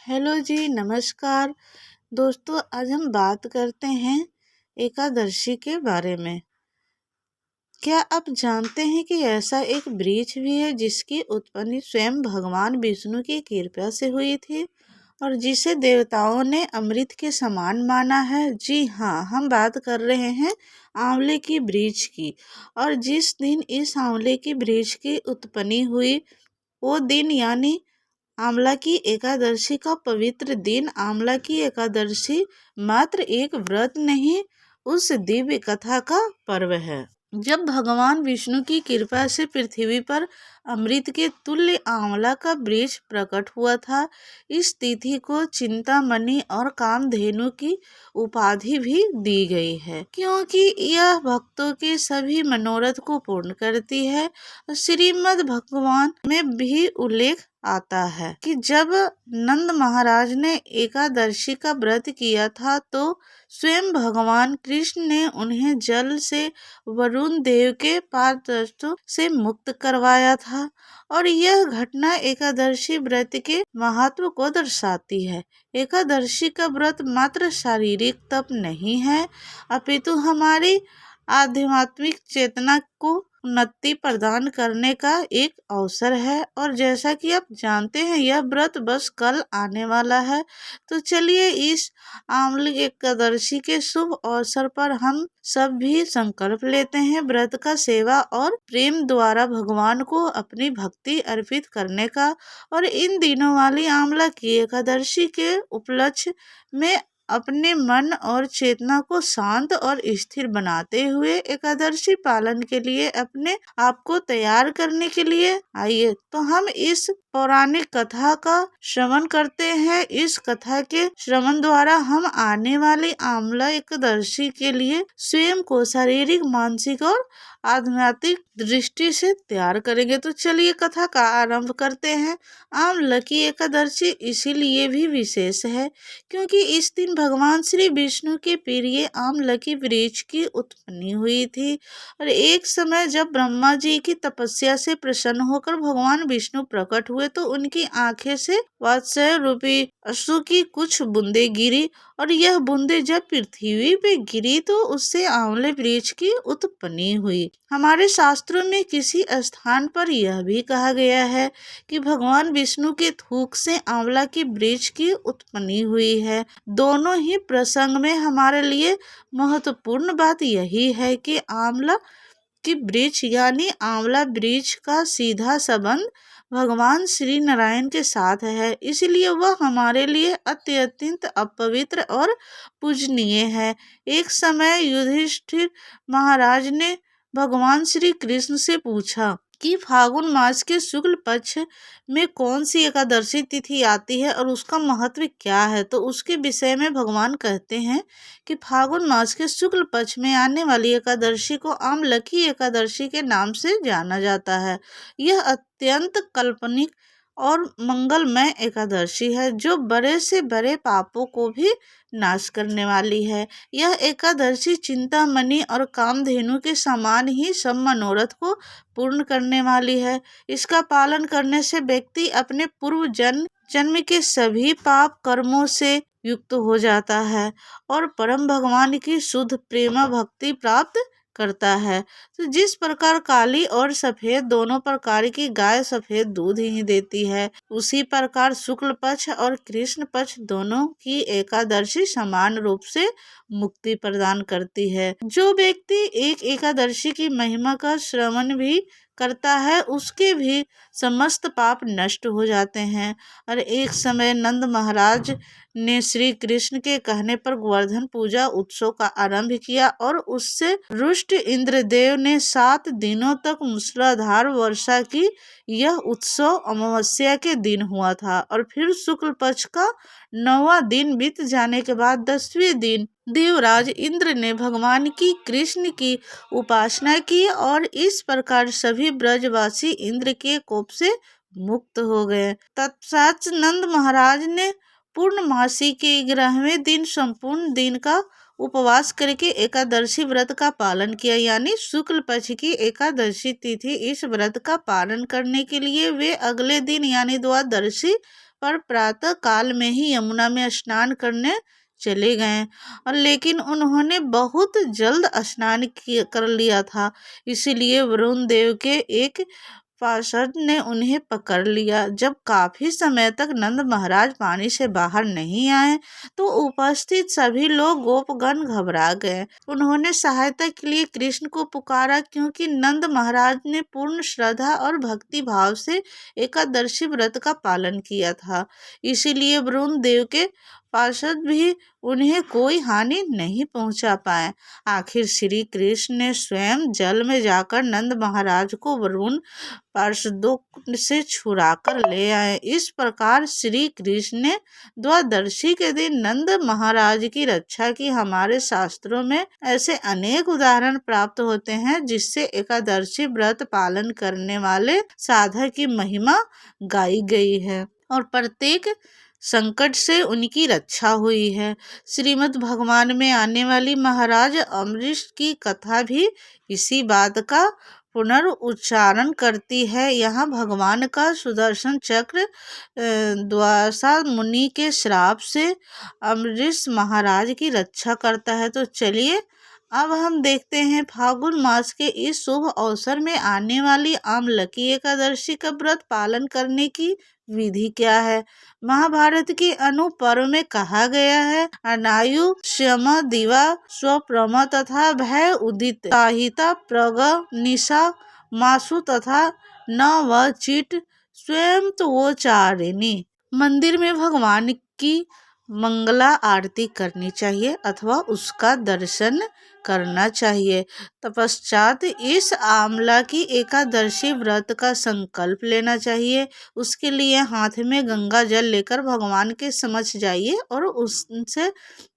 Hello जी, नमस्कार। दोस्तों, आज हम बात करते हैं एकादशी के बारे में। क्या आप जानते हैं कि ऐसा एक वृक्ष भी है जिसकी उत्पत्ति स्वयं भगवान विष्णु की कृपा से हुई थी और जिसे देवताओं ने अमृत के समान माना है? जी हाँ, हम बात कर रहे हैं आंवले की वृक्ष की। और जिस दिन इस आंवले की वृक्ष की उत्पत्ति हुई वो दिन यानी आंवला की एकादशी का पवित्र दिन। आंवला की एकादशी मात्र एक व्रत नहीं, उस दिव्य कथा का पर्व है जब भगवान विष्णु की कृपा से पृथ्वी पर अमृत के तुल्य आंवला का वृक्ष प्रकट हुआ था। इस तिथि को चिंतामणि और कामधेनु की उपाधि भी दी गई है क्योंकि यह भक्तों के सभी मनोरथ को पूर्ण करती है। श्रीमद् भगवान में भी उल्लेख आता है कि जब नंद महाराज ने एकादशी का व्रत किया था तो स्वयं भगवान कृष्ण ने उन्हें जल से वरुण देव के पापदोषों से मुक्त करवाया था। और यह घटना एकादशी व्रत के महत्व को दर्शाती है। एकादशी का व्रत मात्र शारीरिक तप नहीं है, अपितु हमारी आध्यात्मिक चेतना को उन्नति प्रदान करने का एक अवसर है। और जैसा कि आप जानते हैं यह व्रत बस कल आने वाला है, तो चलिए इस आंवले एकादशी के शुभ अवसर पर हम सब भी संकल्प लेते हैं व्रत का सेवा और प्रेम द्वारा भगवान को अपनी भक्ति अर्पित करने का। और इन दिनों वाली आंवला की एकादशी के उपलक्ष्य में अपने मन और चेतना को शांत और स्थिर बनाते हुए एकादशी पालन के लिए अपने आप को तैयार करने के लिए आइए तो हम इस पौराणिक कथा का श्रवण करते हैं। इस कथा के श्रवण द्वारा हम आने वाली आंवला एकादशी के लिए स्वयं को शारीरिक, मानसिक और आध्यात्मिक दृष्टि से तैयार करेंगे। तो चलिए कथा का आरंभ करते हैं। आंवला की एकादशी इसीलिए भी विशेष है क्योंकि इस दिन भगवान श्री विष्णु के प्रिय आंवला की वृक्ष की उत्पत्ति हुई थी। और एक समय जब ब्रह्मा जी की तपस्या से प्रसन्न होकर भगवान विष्णु प्रकट हुए तो उनकी आंखें से वात्सल्य रूपी अश्रु की कुछ बूंदें गिरी और यह बूंदें जब पृथ्वी पे गिरी तो उससे आंवले वृक्ष की उत्पत्ति हुई। हमारे शास्त्रों में किसी स्थान पर यह भी कहा गया है कि भगवान विष्णु के थूक से आंवला की वृक्ष की उत्पत्ति हुई है। दोनों ही प्रसंग में हमारे लिए महत्वपूर्ण बात यही है कि आंवला की वृक्ष यानी आंवला वृक्ष का सीधा संबंध भगवान श्री नारायण के साथ है, इसलिए वह हमारे लिए अत्यंत अपवित्र और पूजनीय है। एक समय युधिष्ठिर महाराज ने भगवान श्री कृष्ण से पूछा कि फागुन मास के शुक्ल पक्ष में कौन सी एकादशी तिथि आती है और उसका महत्व क्या है। तो उसके विषय में भगवान कहते हैं कि फागुन मास के शुक्ल पक्ष में आने वाली एकादशी को आंवला की एकादशी के नाम से जाना जाता है। यह अत्यंत काल्पनिक और मंगलमय एकादशी है जो बड़े से बड़े पापों को भी नाश करने वाली है। यह एकादशी चिंतामणि और कामधेनु के समान ही सब मनोरथ को पूर्ण करने वाली है। इसका पालन करने से व्यक्ति अपने पूर्व जन्म के सभी पाप कर्मों से युक्त हो जाता है और परम भगवान की शुद्ध प्रेम भक्ति प्राप्त करता है। तो जिस प्रकार काली और सफेद दोनों प्रकार की गाय सफेद दूध ही देती है, उसी प्रकार शुक्ल पक्ष और कृष्ण पक्ष दोनों की एकादशी समान रूप से मुक्ति प्रदान करती है। जो व्यक्ति एक एकादशी की महिमा का श्रवण भी करता है उसके भी समस्त पाप नष्ट हो जाते हैं। और एक समय नंद महाराज ने श्री कृष्ण के कहने पर गोवर्धन पूजा उत्सव का आरंभ किया और उससे रुष्ट इंद्रदेव ने 7 दिनों तक मूसलाधार वर्षा की। यह उत्सव अमावस्या के दिन हुआ था और फिर शुक्ल पक्ष का 9वां दिन बीत जाने के बाद 10वें दिन देवराज इंद्र ने भगवान की कृष्ण की उपासना की और इस प्रकार सभी ब्रजवासी इंद्र के कोप से मुक्त हो गए। तत्पश्चात नंद महाराज ने पूर्णमासी के 11वें दिन संपूर्ण दिन का उपवास करके एकादशी व्रत का पालन किया यानी शुक्ल पक्ष की एकादशी तिथि। इस व्रत का पालन करने के लिए वे अगले दिन यानी द्वादशी पर प्रातः काल में ही यमुना में स्नान करने चले गए और लेकिन उन्होंने बहुत जल्द स्नान कर लिया था, इसीलिए वरुण देव के एक पार्षद ने उन्हें पकड़ लिया। जब काफी समय तक नंद महाराज पानी से बाहर नहीं आए तो उपस्थित सभी लोग गोपगण घबरा गए। उन्होंने सहायता के लिए कृष्ण को पुकारा, क्योंकि नंद महाराज ने पूर्ण श्रद्धा और भक्ति भाव से एकादशी व्रत का पालन किया था, इसीलिए वरुण देव के पार्षद भी उन्हें कोई हानि नहीं पहुंचा पाए। आखिर श्री कृष्ण ने स्वयं जल में जाकर नंद महाराज को वरुण पार्षदों से छुड़ाकर ले आए। इस प्रकार श्री कृष्ण ने द्वादशी के दिन नंद महाराज की रक्षा की। हमारे शास्त्रों में ऐसे अनेक उदाहरण प्राप्त होते हैं जिससे एकादशी व्रत पालन करने वाले साधक की महिमा गाई गई है और प्रत्येक संकट से उनकी रक्षा हुई है। श्रीमद् भगवान में आने वाली महाराज अम्बरीश की कथा भी इसी बात का पुनरुच्चारण करती है। यहाँ भगवान का सुदर्शन चक्र द्वासा मुनि के श्राप से अम्बरीश महाराज की रक्षा करता है। तो चलिए अब हम देखते हैं फाल्गुन मास के इस शुभ अवसर में आने वाली आमलकी एकादशी का व्रत पालन करने की विधि क्या है। महाभारत के अनु पर्व में कहा गया है, अनायु श्यम दिवा स्वप्रमा तथा भय उदित साहिता प्रग निशा मासु तथा न व चिट स्वयं तो वो चारिणी। मंदिर में भगवान की मंगला आरती करनी चाहिए अथवा उसका दर्शन करना चाहिए। तपश्चात इस आमला की एकादशी व्रत का संकल्प लेना चाहिए। उसके लिए हाथ में गंगा जल लेकर भगवान के समक्ष जाइए और उनसे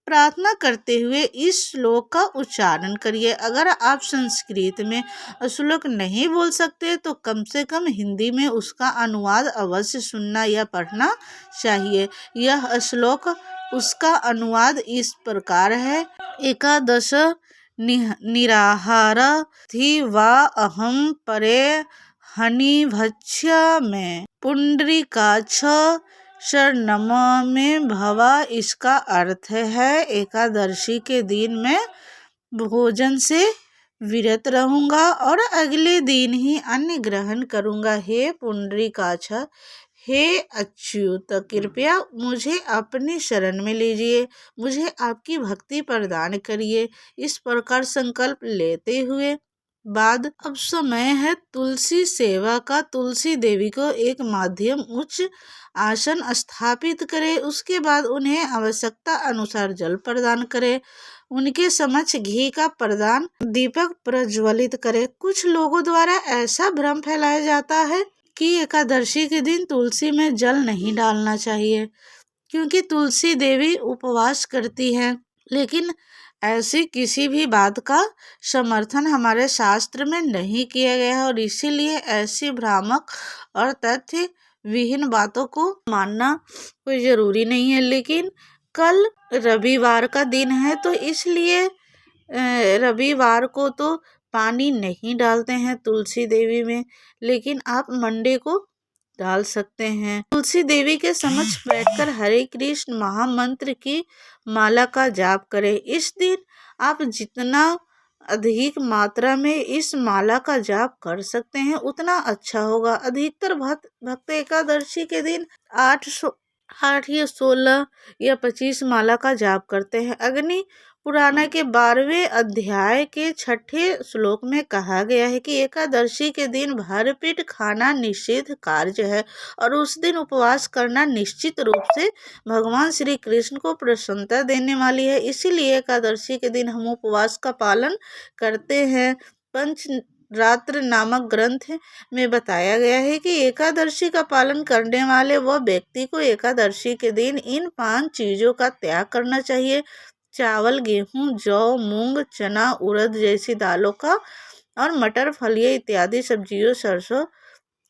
प्रार्थना करते हुए इस श्लोक का उच्चारण करिए। अगर आप संस्कृत में श्लोक नहीं बोल सकते तो कम से कम हिंदी में उसका अनुवाद अवश्य सुनना या पढ़ना चाहिए। यह श्लोक उसका अनुवाद इस प्रकार है, एकादश निराहार थी वा अहम परे हनि भक्ष्य में पुंडरीकाक्ष शरणम में भवा। इसका अर्थ है एकादशी के दिन मैं भोजन से विरत रहूंगा और अगले दिन ही अन्न ग्रहण करूंगा। हे पुंडरीकाक्ष, हे अच्युत, कृपया मुझे अपनी शरण में लीजिए, मुझे आपकी भक्ति प्रदान करिए। इस प्रकार संकल्प लेते हुए बाद अब समय है तुलसी सेवा का। तुलसी देवी को एक माध्यम उच्च आसन स्थापित करें। उसके बाद उन्हें आवश्यकता अनुसार जल प्रदान करें। उनके समक्ष घी का प्रदान दीपक प्रज्वलित करें। कुछ लोगों द्वारा ऐसा भ्रम फैलाया जाता है कि एकादशी के दिन तुलसी में जल नहीं डालना चाहिए क्योंकि तुलसी देवी उपवास करती है, लेकिन ऐसी किसी भी बात का समर्थन हमारे शास्त्र में नहीं किया गया है और इसीलिए ऐसी भ्रामक और तथ्य विहीन बातों को मानना कोई जरूरी नहीं है। लेकिन कल रविवार का दिन है तो इसलिए रविवार को तो पानी नहीं डालते हैं तुलसी देवी में, लेकिन आप मंडे को डाल सकते हैं। तुलसी देवी के समक्ष बैठकर हरे कृष्ण महामंत्र की माला का जाप करें। इस दिन आप जितना अधिक मात्रा में इस माला का जाप कर सकते हैं उतना अच्छा होगा। अधिकतर भक्त एकादशी के दिन 8 या 16 या 25 माला का जाप करते हैं। अग्नि पुराण के 12वें अध्याय के 6ठे श्लोक में कहा गया है कि एकादशी के दिन भरपेट खाना निषिद्ध कार्य है और उस दिन उपवास करना निश्चित रूप से भगवान श्री कृष्ण को प्रसन्नता देने वाली है। इसीलिए एकादशी के दिन हम उपवास का पालन करते हैं। पंचरात्र नामक ग्रंथ में बताया गया है कि एकादशी का पालन करने वाले वह व्यक्ति को एकादशी के दिन इन 5 चीजों का त्याग करना चाहिए: चावल, गेहूं, जौ, मूंग, चना, उड़द जैसी दालों का और मटर, फलियां इत्यादि सब्जियों, सरसों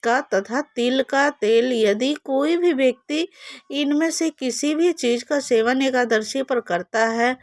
का तथा तिल का तेल। यदि कोई भी व्यक्ति इनमें से किसी भी चीज का सेवन एकादशी पर करता है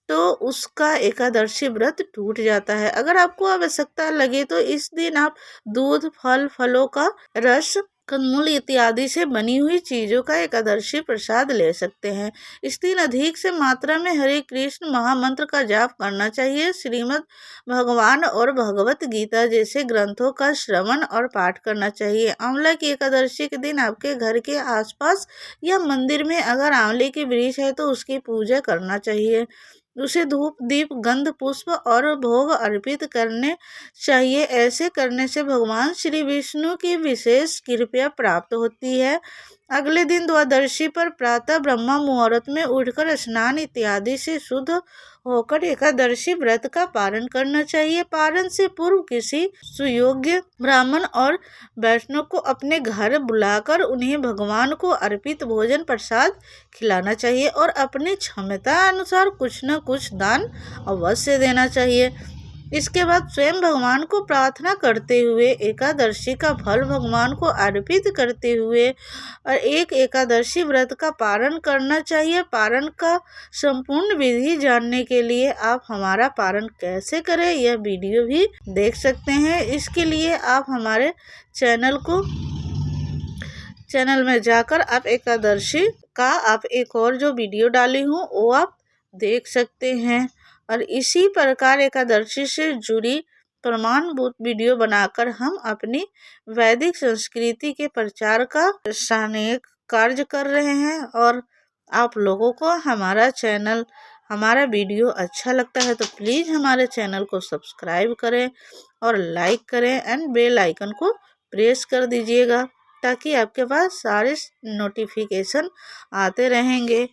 तो उसका एकादशी व्रत टूट जाता है। अगर आपको आवश्यकता लगे तो इस दिन आप दूध, फलों का रस कंदमूल इत्यादि से बनी हुई चीजों का एकादशी प्रसाद ले सकते हैं। इस दिन अधिक से मात्रा में हरे कृष्ण महामंत्र का जाप करना चाहिए। श्रीमद् भगवान और भगवत गीता जैसे ग्रंथों का श्रवण और पाठ करना चाहिए। आंवला की एकादशी के दिन आपके घर के आसपास या मंदिर में अगर आंवले की वृक्ष है तो उसकी पूजा करना चाहिए। उसे धूप दीप गंध पुष्प और भोग अर्पित करने चाहिए। ऐसे करने से भगवान श्री विष्णु की विशेष कृपा प्राप्त होती है। अगले दिन द्वादशी पर प्रातः ब्रह्म मुहूर्त में उठकर स्नान इत्यादि से शुद्ध होकर एकादशी व्रत का पालन करना चाहिए। पारण से पूर्व किसी सुयोग्य ब्राह्मण और वैष्णव को अपने घर बुलाकर उन्हें भगवान को अर्पित भोजन प्रसाद खिलाना चाहिए और अपनी क्षमता अनुसार कुछ न कुछ दान अवश्य देना चाहिए। इसके बाद स्वयं भगवान को प्रार्थना करते हुए एकादशी का फल भगवान को अर्पित करते हुए और एक एकादशी व्रत का पारण करना चाहिए। पारण का संपूर्ण विधि जानने के लिए आप हमारा पारण कैसे करें यह वीडियो भी देख सकते हैं। इसके लिए आप हमारे चैनल में जाकर आप एकादशी का आप एक और जो वीडियो डाली हूँ वो आप देख सकते हैं। और इसी प्रकार एकादशी से जुड़ी प्रमाणभूत वीडियो बनाकर हम अपनी वैदिक संस्कृति के प्रचार का सानेक कार्य कर रहे हैं। और आप लोगों को हमारा वीडियो अच्छा लगता है तो प्लीज़ हमारे चैनल को सब्सक्राइब करें और लाइक करें एंड बेल आइकन को प्रेस कर दीजिएगा ताकि आपके पास सारे नोटिफिकेशन आते रहेंगे।